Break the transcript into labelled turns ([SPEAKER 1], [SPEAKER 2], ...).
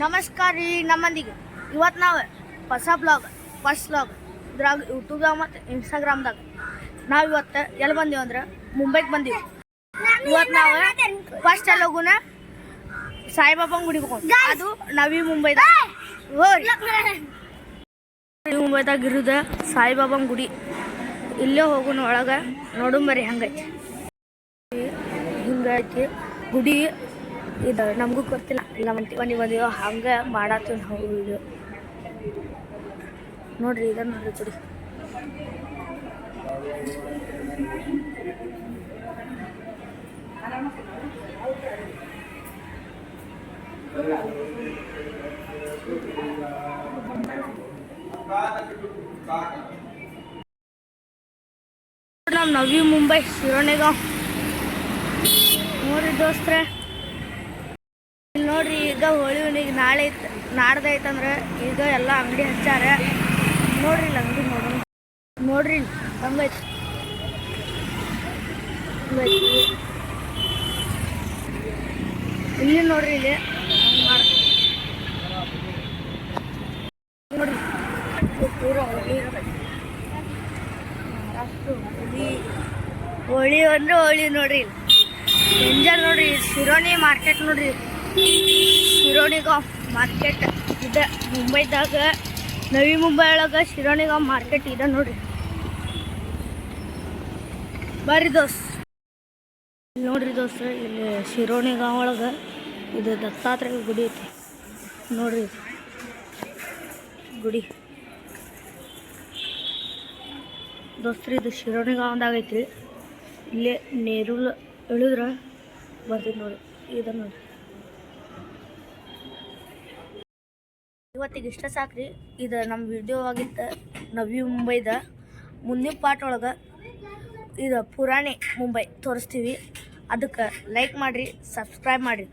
[SPEAKER 1] ನಮಸ್ಕಾರ ರೀ ನಮ್ಮಂದಿಗೆ ಇವತ್ತು ನಾವು ಹೊಸ ಬ್ಲಾಗ್ ಫಸ್ಟ್ ಬ್ಲಾಗ್ ಇದ್ರಾಗ ಯೂಟ್ಯೂಬ್ದಾಗ ಮತ್ತು ಇನ್ಸ್ಟಾಗ್ರಾಮ್ದಾಗ ನಾವು ಇವತ್ತು ಎಲ್ಲಿ ಬಂದೀವಿ ಅಂದ್ರೆ ಮುಂಬೈಗೆ ಬಂದೀವಿ. ಇವತ್ತು ನಾವು ಫಸ್ಟ್ ಎಲ್ಲಿ ಹೋಗೋಣ ಸಾಯಿಬಾಬಾ ಗುಡಿಗೆ ಹೋಗೋಣ. ಅದು ನವಿ ಮುಂಬೈದಾಗ ನವಿ ಮುಂಬೈದಾಗ ಇರೋದು ಸಾಯಿಬಾಬಾ ಗುಡಿ. ಇಲ್ಲೇ ಹೋಗೋಣ ಒಳಗೆ ನೋಡುಂಬರಿ ಹಂಗೈತಿ ಹಿಂಗೈತಿ ಗುಡಿ. ಇದು ನಮಗೂ ಗೊತ್ತಿಲ್ಲ, ಇಲ್ಲ ಮಂಟಿ ಬಂದೀವೋ ಹಂಗೆ ಮಾಡತ್ತೀವಿ ನಾವು ವಿಡಿಯೋ. ನೋಡ್ರಿ ಇದನ್ನ ನೋಡ್ರಿ ಗುಡಿ. ನಮ್ಮ ನವಿ ಮುಂಬೈ ಶಿರೋಣಿಗಾಂವ್ ನೋಡ್ರಿ ದೋಸ್ತ್ರೆ. ಇಲ್ಲಿ ನೋಡ್ರಿ ಈಗ ಹೋಳಿ ಹುಣ್ಣಿಗೆ ನಾಳೆ ಐತೆ ನಾಡ್ದೈತಂದ್ರೆ ಈಗ ಎಲ್ಲ ಅಂಗಡಿ ಹಚ್ಚಾರ. ನೋಡ್ರಿ ಇಲ್ಲಿ ಅಂಗಡಿ ನೋಡ್ರಿ ಹಂಗೈತಿ ಇಲ್ಲಿ ನೋಡ್ರಿ ಇಲ್ಲಿ ಹಂಗೆ ಮಾಡ ನೋಡ್ರಿ ಪೂರ ಹೋಳಿ ಅಂದ್ರೆ ಹೋಳಿ ನೋಡ್ರಿ. ಡೇಂಜರ್ ನೋಡ್ರಿ. ಶಿರೋಣಿ ಮಾರ್ಕೆಟ್ ನೋಡ್ರಿ, ಶಿರೋಣಿಗಾಂವ್ ಮಾರ್ಕೆಟ್ ಇದೆ ಮುಂಬೈದಾಗ. ನವಿ ಮುಂಬೈ ಒಳಗೆ ಶಿರೋಣಿಗಾಂವ್ ಮಾರ್ಕೆಟ್ ಇದೆ ನೋಡ್ರಿ. ಬರ್ರಿ ದೋಸ್ತ್ ನೋಡ್ರಿ ದೋಸ್ತ, ಇಲ್ಲಿ ಶಿರೋಣಿಗಾಂವ್ ಒಳಗೆ ಇದು ದತ್ತಾತ್ರೇಯ ಗುಡಿ ಐತಿ ನೋಡ್ರಿ. ಗುಡಿ ದೋಸ್ತ್ರಿ ಇದು ಶಿರೋಣಿಗಾಂವ್ದಾಗ ಐತಿ. ಇಲ್ಲೇ ನೀರು ಇಳಿದ್ರೆ ಬರ್ತೀವಿ ನೋಡಿ. ಇದನ್ನು ನೋಡಿ. ಇವತ್ತಿಗೆ ಇಷ್ಟ ಸಾಕ್ರಿ. ಇದು ನಮ್ಮ ವಿಡಿಯೋ ಆಗಿತ್ತು ನವಿ ಮುಂಬೈದ. ಮುಂದಿನ ಪಾರ್ಟ್ ಒಳಗೆ ಇದು ಪುರಾಣಿ ಮುಂಬೈ ತೋರಿಸ್ತೀವಿ. ಅದಕ್ಕೆ ಲೈಕ್ ಮಾಡಿರಿ, ಸಬ್ಸ್ಕ್ರೈಬ್ ಮಾಡಿರಿ.